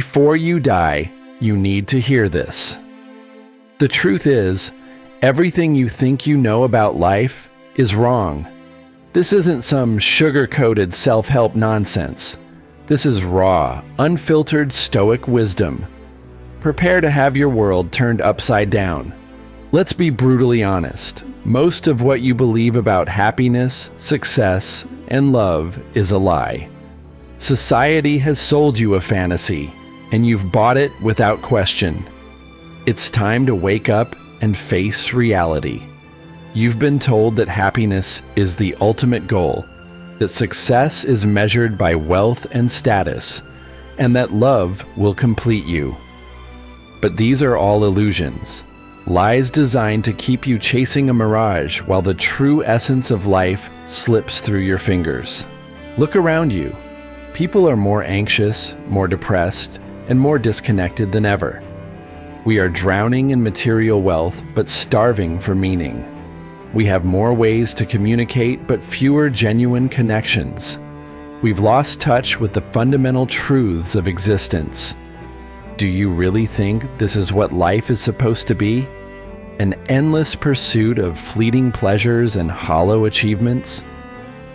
Before you die, you need to hear this. The truth is, everything you think you know about life is wrong. This isn't some sugar-coated self-help nonsense. This is raw, unfiltered Stoic wisdom. Prepare to have your world turned upside down. Let's be brutally honest. Most of what you believe about happiness, success, and love is a lie. Society has sold you a fantasy, and you've bought it without question. It's time to wake up and face reality. You've been told that happiness is the ultimate goal, that success is measured by wealth and status, and that love will complete you. But these are all illusions, lies designed to keep you chasing a mirage while the true essence of life slips through your fingers. Look around you. People are more anxious, more depressed, and more disconnected than ever. We are drowning in material wealth, but starving for meaning. We have more ways to communicate, but fewer genuine connections. We've lost touch with the fundamental truths of existence. Do you really think this is what life is supposed to be? An endless pursuit of fleeting pleasures and hollow achievements?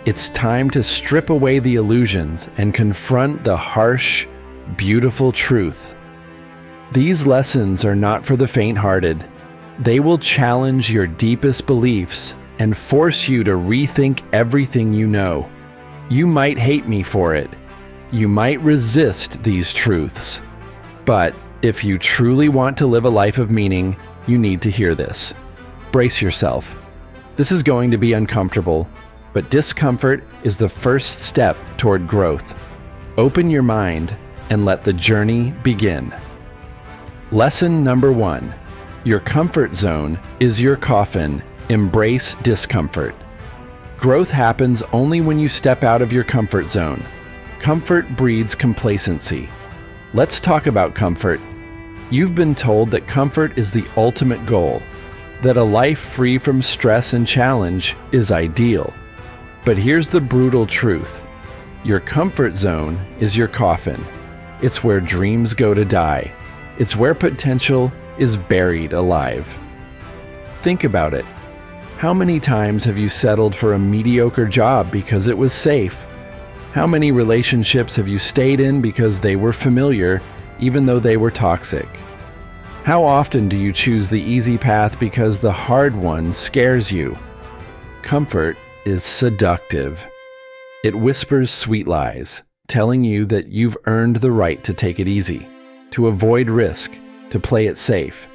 It's time to strip away the illusions and confront the harsh, beautiful truth. These lessons are not for the faint-hearted. They will challenge your deepest beliefs and force you to rethink everything you know. You might hate me for it. You might resist these truths. But if you truly want to live a life of meaning, you need to hear this. Brace yourself. This is going to be uncomfortable, but discomfort is the first step toward growth. Open your mind and let the journey begin. Lesson number 1. Your comfort zone is your coffin. Embrace discomfort. Growth happens only when you step out of your comfort zone. Comfort breeds complacency. Let's talk about comfort. You've been told that comfort is the ultimate goal, that a life free from stress and challenge is ideal. But here's the brutal truth. Your comfort zone is your coffin. It's where dreams go to die. It's where potential is buried alive. Think about it. How many times have you settled for a mediocre job because it was safe? How many relationships have you stayed in because they were familiar, even though they were toxic? How often do you choose the easy path because the hard one scares you? Comfort is seductive. It whispers sweet lies, telling you that you've earned the right to take it easy, to avoid risk, to play it safe.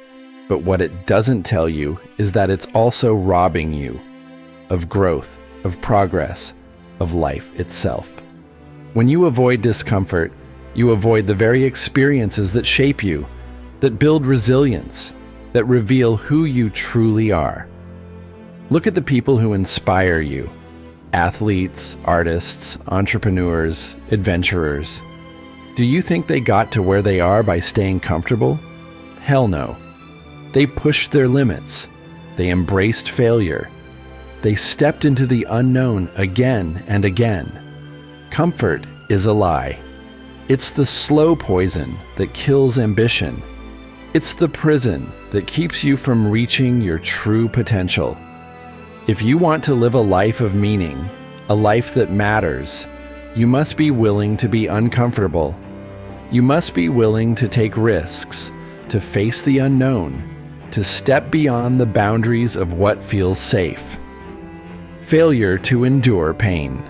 But what it doesn't tell you is that it's also robbing you of growth, of progress, of life itself. When you avoid discomfort, you avoid the very experiences that shape you, that build resilience, that reveal who you truly are. Look at the people who inspire you. Athletes, artists, entrepreneurs, adventurers. Do you think they got to where they are by staying comfortable? Hell no. They pushed their limits. They embraced failure. They stepped into the unknown again and again. Comfort is a lie. It's the slow poison that kills ambition. It's the prison that keeps you from reaching your true potential. If you want to live a life of meaning, a life that matters, you must be willing to be uncomfortable. You must be willing to take risks, to face the unknown, to step beyond the boundaries of what feels safe. Failure to endure pain.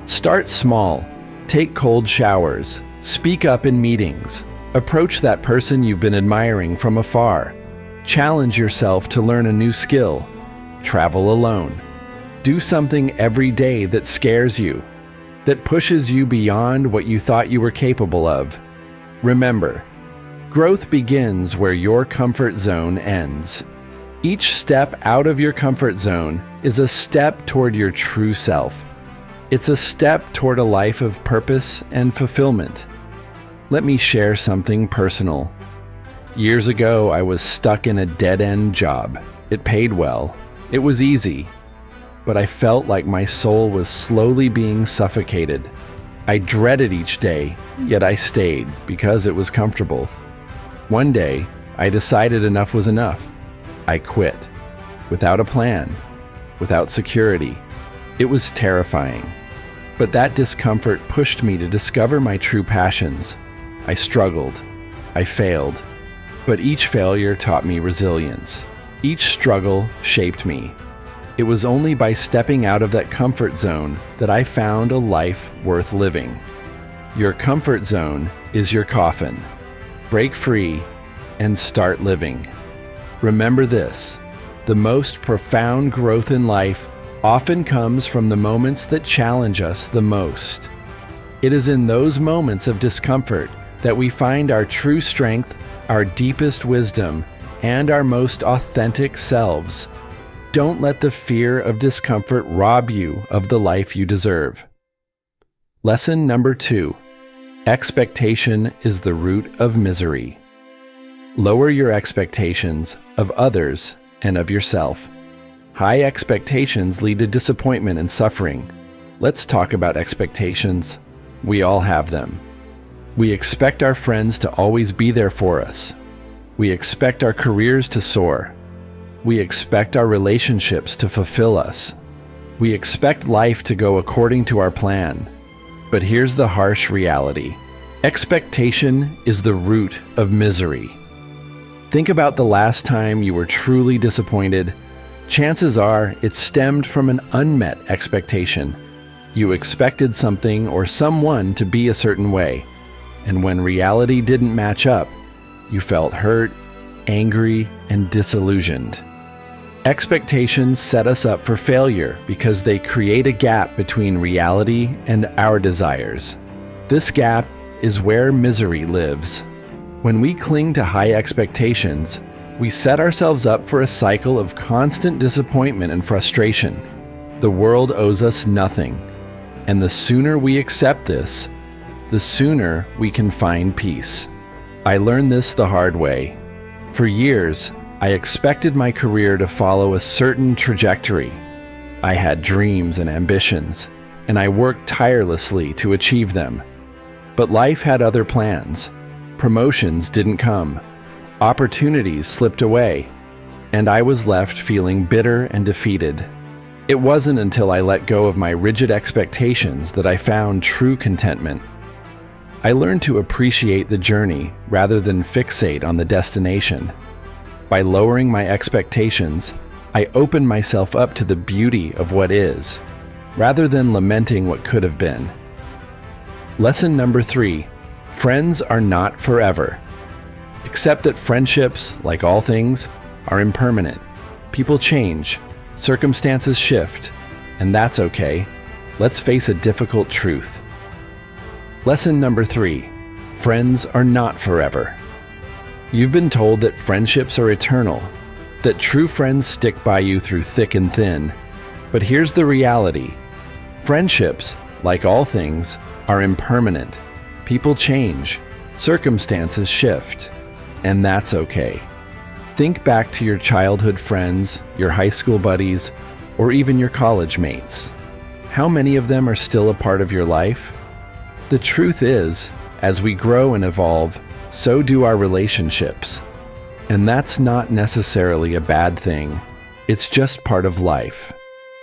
Start small. Take cold showers. Speak up in meetings. Approach that person you've been admiring from afar. Challenge yourself to learn a new skill. Travel alone. Do something every day that scares you, that pushes you beyond what you thought you were capable of. Remember, growth begins where your comfort zone ends. Each step out of your comfort zone is a step toward your true self. It's a step toward a life of purpose and fulfillment. Let me share something personal. Years ago, I was stuck in a dead-end job. It paid well. It was easy. But I felt like my soul was slowly being suffocated. I dreaded each day, yet I stayed because it was comfortable. One day, I decided enough was enough. I quit. Without a plan, without security. It was terrifying. But that discomfort pushed me to discover my true passions. I struggled. I failed. But each failure taught me resilience. Each struggle shaped me. It was only by stepping out of that comfort zone that I found a life worth living. Your comfort zone is your coffin. Break free and start living. Remember this: the most profound growth in life often comes from the moments that challenge us the most. It is in those moments of discomfort that we find our true strength, our deepest wisdom, and our most authentic selves. Don't let the fear of discomfort rob you of the life you deserve. Lesson number 2. Expectation is the root of misery. Lower your expectations of others and of yourself. High expectations lead to disappointment and suffering. Let's talk about expectations. We all have them. We expect our friends to always be there for us. We expect our careers to soar. We expect our relationships to fulfill us. We expect life to go according to our plan. But here's the harsh reality. Expectation is the root of misery. Think about the last time you were truly disappointed. Chances are it stemmed from an unmet expectation. You expected something or someone to be a certain way, and when reality didn't match up, you felt hurt, angry, and disillusioned. Expectations set us up for failure because they create a gap between reality and our desires. This gap is where misery lives. When we cling to high expectations, we set ourselves up for a cycle of constant disappointment and frustration. The world owes us nothing, and the sooner we accept this, the sooner we can find peace. I learned this the hard way. For years, I expected my career to follow a certain trajectory. I had dreams and ambitions, and I worked tirelessly to achieve them. But life had other plans. Promotions didn't come. Opportunities slipped away, and I was left feeling bitter and defeated. It wasn't until I let go of my rigid expectations that I found true contentment. I learned to appreciate the journey rather than fixate on the destination. By lowering my expectations, I opened myself up to the beauty of what is, rather than lamenting what could have been. Lesson number 3. Friends are not forever. Accept that friendships, like all things, are impermanent. People change, circumstances shift, and that's okay. Let's face a difficult truth. Lesson number 3. Friends are not forever. You've been told that friendships are eternal, that true friends stick by you through thick and thin. But here's the reality. Friendships, like all things, are impermanent. People change, circumstances shift, and that's okay. Think back to your childhood friends, your high school buddies, or even your college mates. How many of them are still a part of your life? The truth is, as we grow and evolve, so do our relationships. And that's not necessarily a bad thing. It's just part of life.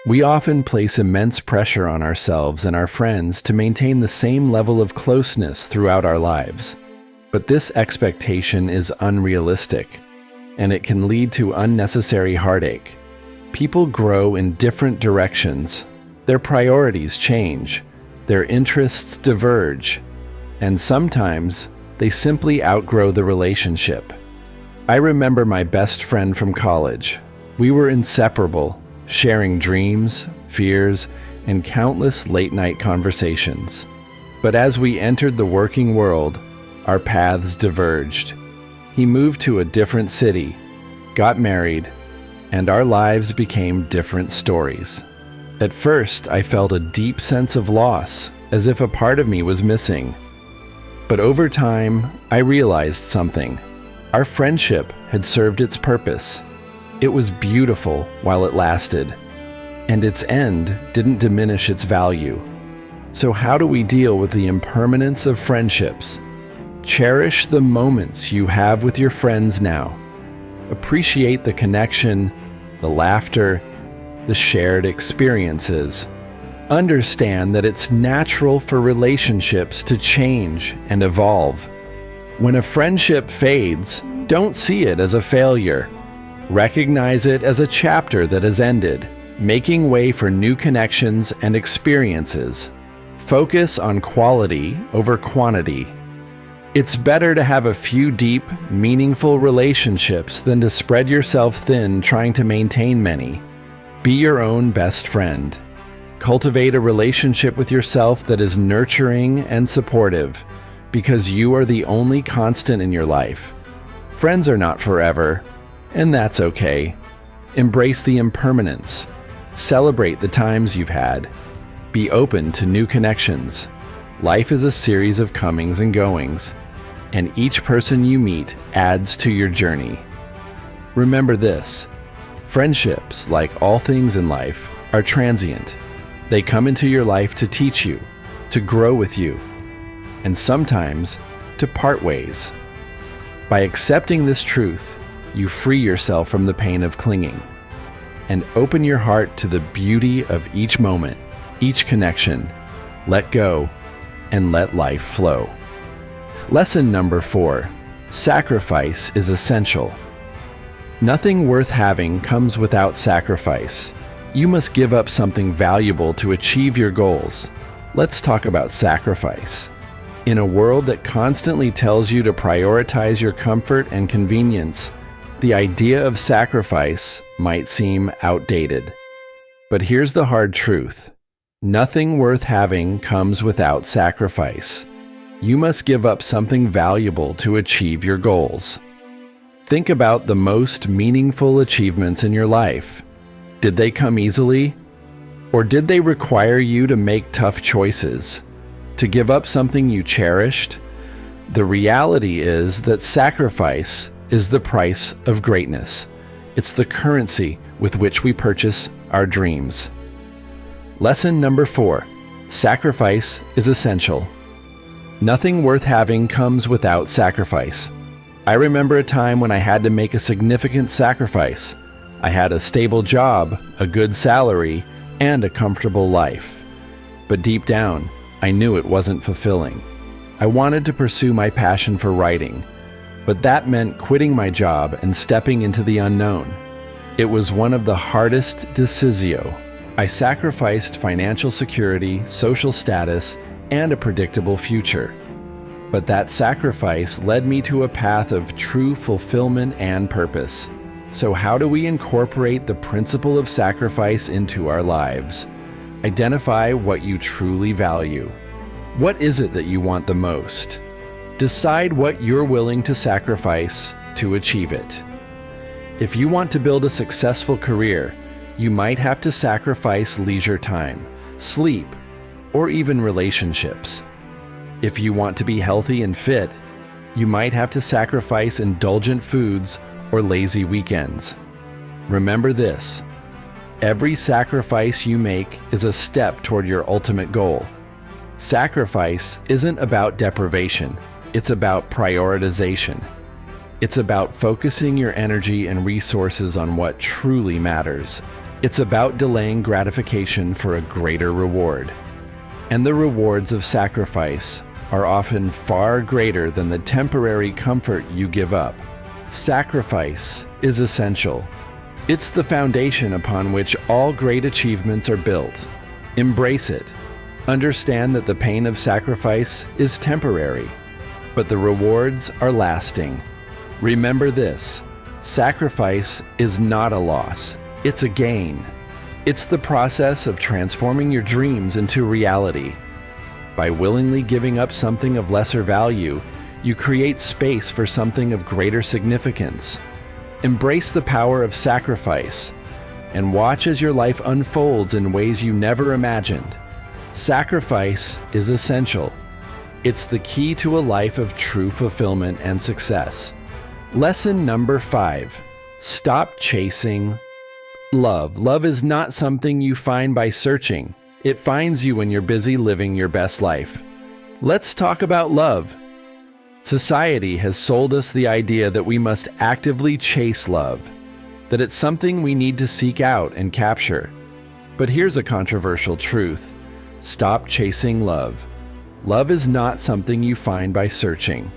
We often place immense pressure on ourselves and our friends to maintain the same level of closeness throughout our lives. But this expectation is unrealistic, and it can lead to unnecessary heartache. People grow in different directions. Their priorities change. Their interests diverge. And sometimes, they simply outgrow the relationship. I remember my best friend from college. We were inseparable, sharing dreams, fears, and countless late-night conversations. But as we entered the working world, our paths diverged. He moved to a different city, got married, and our lives became different stories. At first, I felt a deep sense of loss, as if a part of me was missing. But over time, I realized something. Our friendship had served its purpose. It was beautiful while it lasted, and its end didn't diminish its value. So how do we deal with the impermanence of friendships? Cherish the moments you have with your friends now. Appreciate the connection, the laughter, the shared experiences. Understand that it's natural for relationships to change and evolve. When a friendship fades, don't see it as a failure. Recognize it as a chapter that has ended, making way for new connections and experiences. Focus on quality over quantity. It's better to have a few deep, meaningful relationships than to spread yourself thin trying to maintain many. Be your own best friend. Cultivate a relationship with yourself that is nurturing and supportive, because you are the only constant in your life. Friends are not forever, and that's okay. Embrace the impermanence. Celebrate the times you've had. Be open to new connections. Life is a series of comings and goings, and each person you meet adds to your journey. Remember this: friendships, like all things in life, are transient. They come into your life to teach you, to grow with you, and sometimes to part ways. By accepting this truth, you free yourself from the pain of clinging, and open your heart to the beauty of each moment, each connection. Let go and let life flow. Lesson number 4: sacrifice is essential. Nothing worth having comes without sacrifice. You must give up something valuable to achieve your goals. Let's talk about sacrifice. In a world that constantly tells you to prioritize your comfort and convenience, the idea of sacrifice might seem outdated. But here's the hard truth: nothing worth having comes without sacrifice. You must give up something valuable to achieve your goals. Think about the most meaningful achievements in your life. Did they come easily? Or did they require you to make tough choices? To give up something you cherished? The reality is that sacrifice is the price of greatness. It's the currency with which we purchase our dreams. Lesson number 4: sacrifice is essential. Nothing worth having comes without sacrifice. I remember a time when I had to make a significant sacrifice. I had a stable job, a good salary, and a comfortable life. But deep down, I knew it wasn't fulfilling. I wanted to pursue my passion for writing, but that meant quitting my job and stepping into the unknown. It was one of the hardest decisio. I sacrificed financial security, social status, and a predictable future. But that sacrifice led me to a path of true fulfillment and purpose. So how do we incorporate the principle of sacrifice into our lives? Identify what you truly value. What is it that you want the most? Decide what you're willing to sacrifice to achieve it. If you want to build a successful career, you might have to sacrifice leisure time, sleep, or even relationships. If you want to be healthy and fit, you might have to sacrifice indulgent foods or lazy weekends. Remember this: every sacrifice you make is a step toward your ultimate goal. Sacrifice isn't about deprivation, it's about prioritization. It's about focusing your energy and resources on what truly matters. It's about delaying gratification for a greater reward. And the rewards of sacrifice are often far greater than the temporary comfort you give up. Sacrifice is essential. It's the foundation upon which all great achievements are built. Embrace it. Understand that the pain of sacrifice is temporary, but the rewards are lasting. Remember this: sacrifice is not a loss, it's a gain. It's the process of transforming your dreams into reality. By willingly giving up something of lesser value, you create space for something of greater significance. Embrace the power of sacrifice and watch as your life unfolds in ways you never imagined. Sacrifice is essential. It's the key to a life of true fulfillment and success. Lesson number 5: stop chasing love. Love is not something you find by searching. It finds you when you're busy living your best life. Let's talk about love. Society has sold us the idea that we must actively chase love, that it's something we need to seek out and capture. But here's a controversial truth. Stop chasing love. Love is not something you find by searching.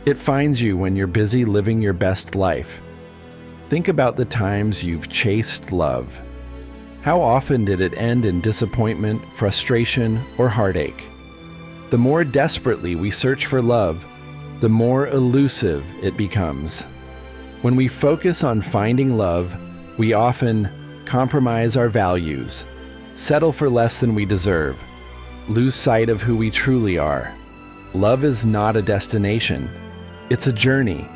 It finds you when you're busy living your best life. Think about the times you've chased love. How often did it end in disappointment, frustration, or heartache? The more desperately we search for love, the more elusive it becomes. When we focus on finding love, we often compromise our values, settle for less than we deserve, lose sight of who we truly are. Love is not a destination. It's a journey.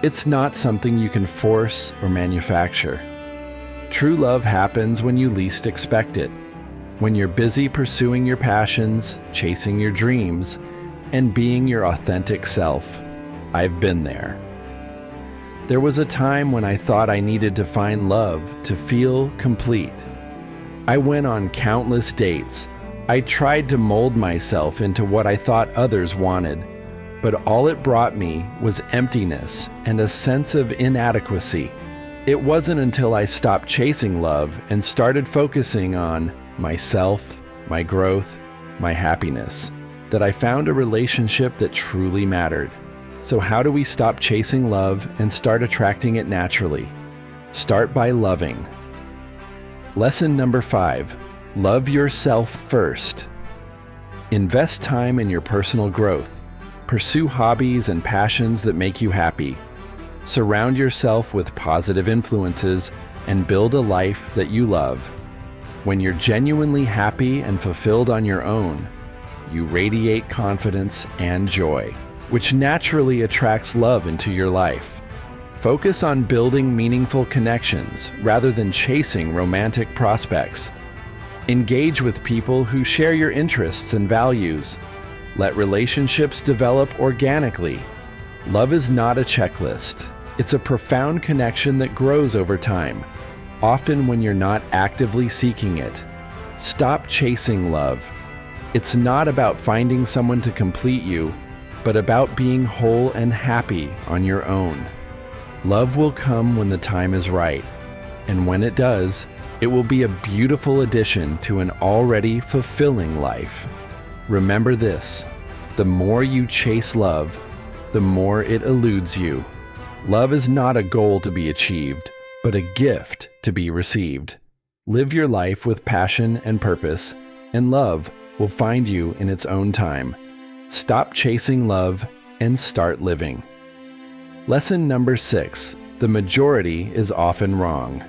It's not something you can force or manufacture. True love happens when you least expect it, when you're busy pursuing your passions, chasing your dreams, and being your authentic self. I've been there. There was a time when I thought I needed to find love to feel complete. I went on countless dates. I tried to mold myself into what I thought others wanted, but all it brought me was emptiness and a sense of inadequacy. It wasn't until I stopped chasing love and started focusing on myself, my growth, my happiness, that I found a relationship that truly mattered. So how do we stop chasing love and start attracting it naturally? Start by loving. Lesson number 5, love yourself first. Invest time in your personal growth. Pursue hobbies and passions that make you happy. Surround yourself with positive influences and build a life that you love. When you're genuinely happy and fulfilled on your own, you radiate confidence and joy, which naturally attracts love into your life. Focus on building meaningful connections rather than chasing romantic prospects. Engage with people who share your interests and values. Let relationships develop organically. Love is not a checklist. It's a profound connection that grows over time, often when you're not actively seeking it. Stop chasing love. It's not about finding someone to complete you, but about being whole and happy on your own. Love will come when the time is right, and when it does, it will be a beautiful addition to an already fulfilling life. Remember this: the more you chase love, the more it eludes you. Love is not a goal to be achieved, but a gift to be received. Live your life with passion and purpose, and love will find you in its own time. Stop chasing love and start living. Lesson number 6, the majority is often wrong.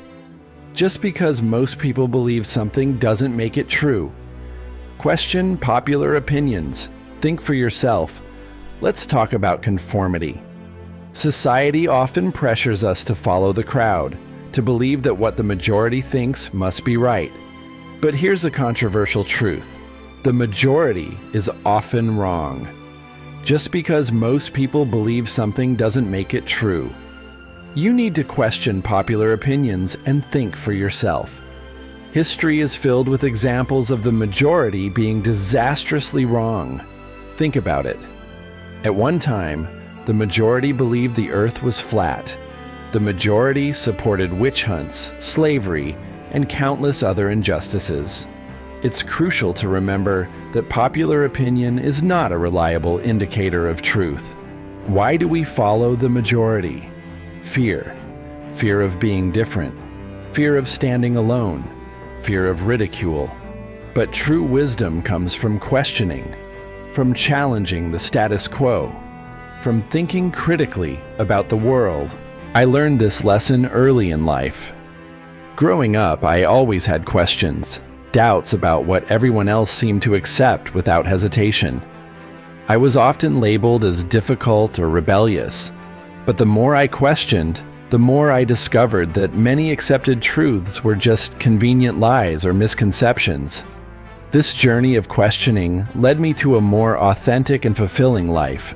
Just because most people believe something doesn't make it true. Question popular opinions. Think for yourself. Let's talk about conformity. Society often pressures us to follow the crowd, to believe that what the majority thinks must be right. But here's a controversial truth. The majority is often wrong. Just because most people believe something doesn't make it true. You need to question popular opinions and think for yourself. History is filled with examples of the majority being disastrously wrong. Think about it. At one time, the majority believed the earth was flat. The majority supported witch hunts, slavery, and countless other injustices. It's crucial to remember that popular opinion is not a reliable indicator of truth. Why do we follow the majority? Fear. Fear of being different. Fear of standing alone. Fear of ridicule. But true wisdom comes from questioning, from challenging the status quo, from thinking critically about the world. I learned this lesson early in life. Growing up, I always had questions, doubts about what everyone else seemed to accept without hesitation. I was often labeled as difficult or rebellious, but the more I questioned, the more I discovered that many accepted truths were just convenient lies or misconceptions. This journey of questioning led me to a more authentic and fulfilling life.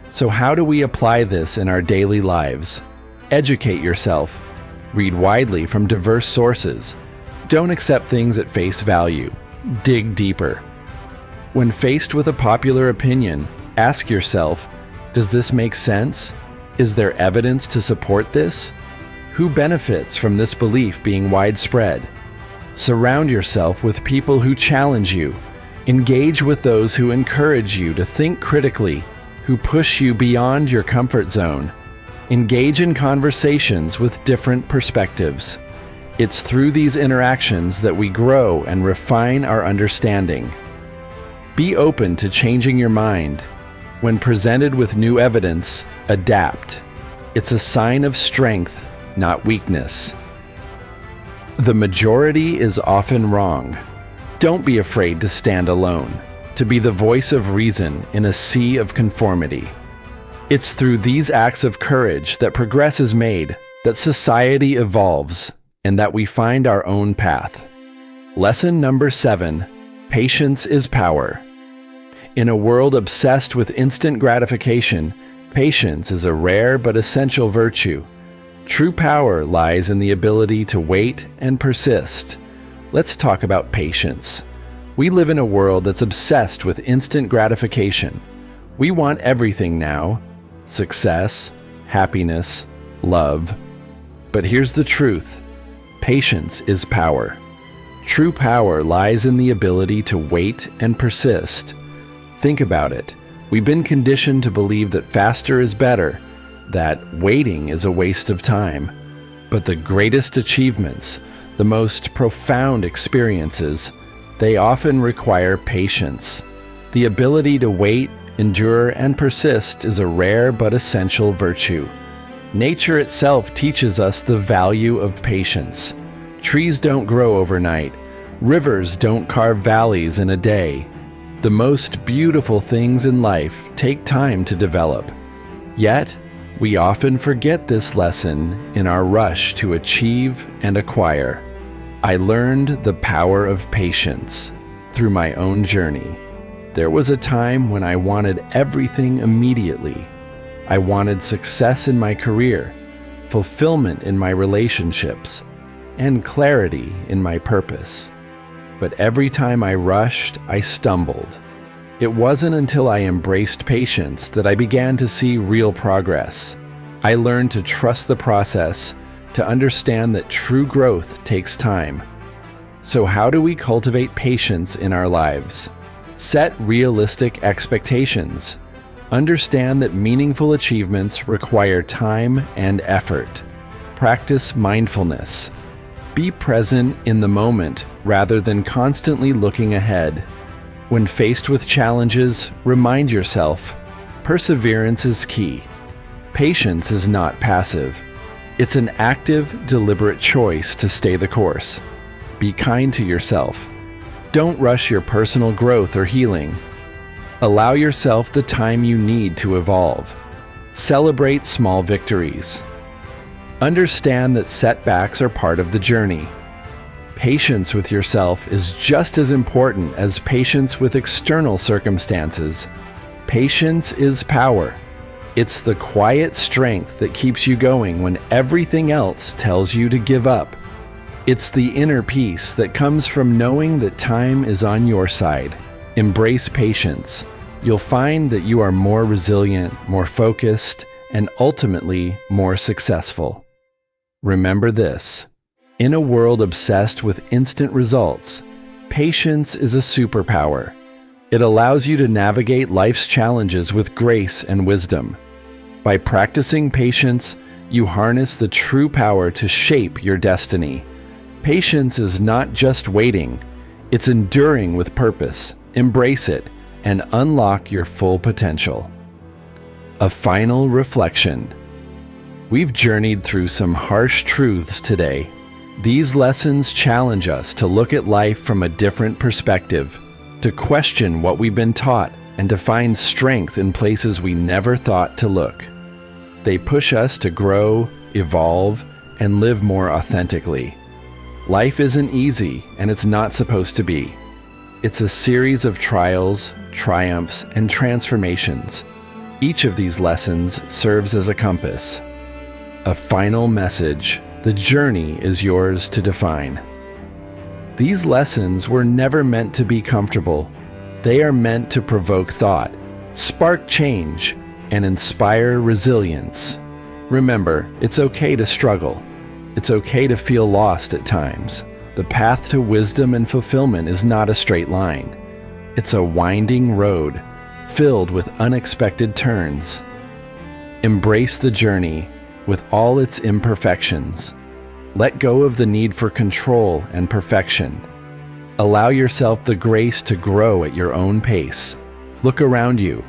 So how do we apply this in our daily lives? Educate yourself. Read widely from diverse sources. Don't accept things at face value. dig deeper. When faced with a popular opinion, ask yourself, does this make sense? Is there evidence to support this? Who benefits from this belief being widespread? Surround yourself with people who challenge you. Engage with those who encourage you to think critically, who push you beyond your comfort zone. Engage in conversations with different perspectives. It's through these interactions that we grow and refine our understanding. Be open to changing your mind. When presented with new evidence, adapt. It's a sign of strength, not weakness. The majority is often wrong. Don't be afraid to stand alone, to be the voice of reason in a sea of conformity. It's through these acts of courage that progress is made, that society evolves, and that we find our own path. Lesson number 7, patience is power. In a world obsessed with instant gratification, patience is a rare but essential virtue. True power lies in the ability to wait and persist. Let's talk about patience. We live in a world that's obsessed with instant gratification. We want everything now: success, happiness, love. But here's the truth: patience is power. True power lies in the ability to wait and persist. Think about it. We've been conditioned to believe that faster is better, that waiting is a waste of time. But the greatest achievements, the most profound experiences, they often require patience. The ability to wait, endure, and persist is a rare but essential virtue. Nature itself teaches us the value of patience. Trees don't grow overnight. Rivers don't carve valleys in a day. The most beautiful things in life take time to develop. Yet, we often forget this lesson in our rush to achieve and acquire. I learned the power of patience through my own journey. There was a time when I wanted everything immediately. I wanted success in my career, fulfillment in my relationships, and clarity in my purpose. But every time I rushed, I stumbled. It wasn't until I embraced patience that I began to see real progress. I learned to trust the process, to understand that true growth takes time. So how do we cultivate patience in our lives? Set realistic expectations. Understand that meaningful achievements require time and effort. Practice mindfulness. Be present in the moment rather than constantly looking ahead. When faced with challenges, remind yourself, perseverance is key. Patience is not passive. It's an active, deliberate choice to stay the course. Be kind to yourself. Don't rush your personal growth or healing. Allow yourself the time you need to evolve. Celebrate small victories. Understand that setbacks are part of the journey. Patience with yourself is just as important as patience with external circumstances. Patience is power. It's the quiet strength that keeps you going when everything else tells you to give up. It's the inner peace that comes from knowing that time is on your side. Embrace patience. You'll find that you are more resilient, more focused, and ultimately more successful. Remember this: in a world obsessed with instant results, patience is a superpower. It allows you to navigate life's challenges with grace and wisdom. By practicing patience, you harness the true power to shape your destiny. Patience is not just waiting, it's enduring with purpose. Embrace it and unlock your full potential. A final reflection. We've journeyed through some harsh truths today. These lessons challenge us to look at life from a different perspective, to question what we've been taught, and to find strength in places we never thought to look. They push us to grow, evolve, and live more authentically. Life isn't easy, and it's not supposed to be. It's a series of trials, triumphs, and transformations. Each of these lessons serves as a compass. A final message: the journey is yours to define. These lessons were never meant to be comfortable. They are meant to provoke thought, spark change, and inspire resilience. Remember, it's okay to struggle. It's okay to feel lost at times. The path to wisdom and fulfillment is not a straight line. It's a winding road, filled with unexpected turns. Embrace the journey with all its imperfections. Let go of the need for control and perfection. Allow yourself the grace to grow at your own pace. Look around you.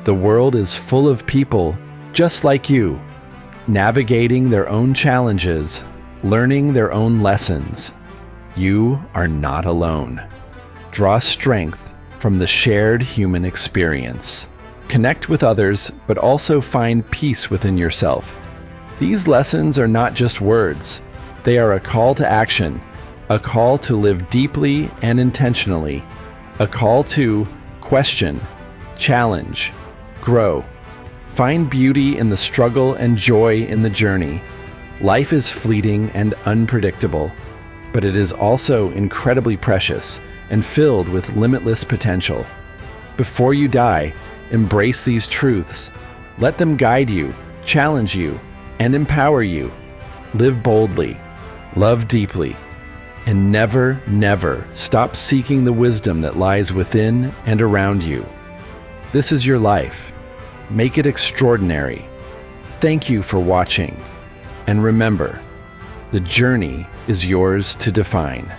The world is full of people just like you, navigating their own challenges, learning their own lessons. You are not alone. Draw strength from the shared human experience. Connect with others, but also find peace within yourself. These lessons are not just words. They are a call to action, a call to live deeply and intentionally, a call to question, challenge, grow. Find beauty in the struggle and joy in the journey. Life is fleeting and unpredictable, but it is also incredibly precious and filled with limitless potential. Before you die, embrace these truths. Let them guide you, challenge you, and empower you. Live boldly, love deeply, and never, never stop seeking the wisdom that lies within and around you. This is your life. Make it extraordinary. Thank you for watching. And remember, the journey is yours to define.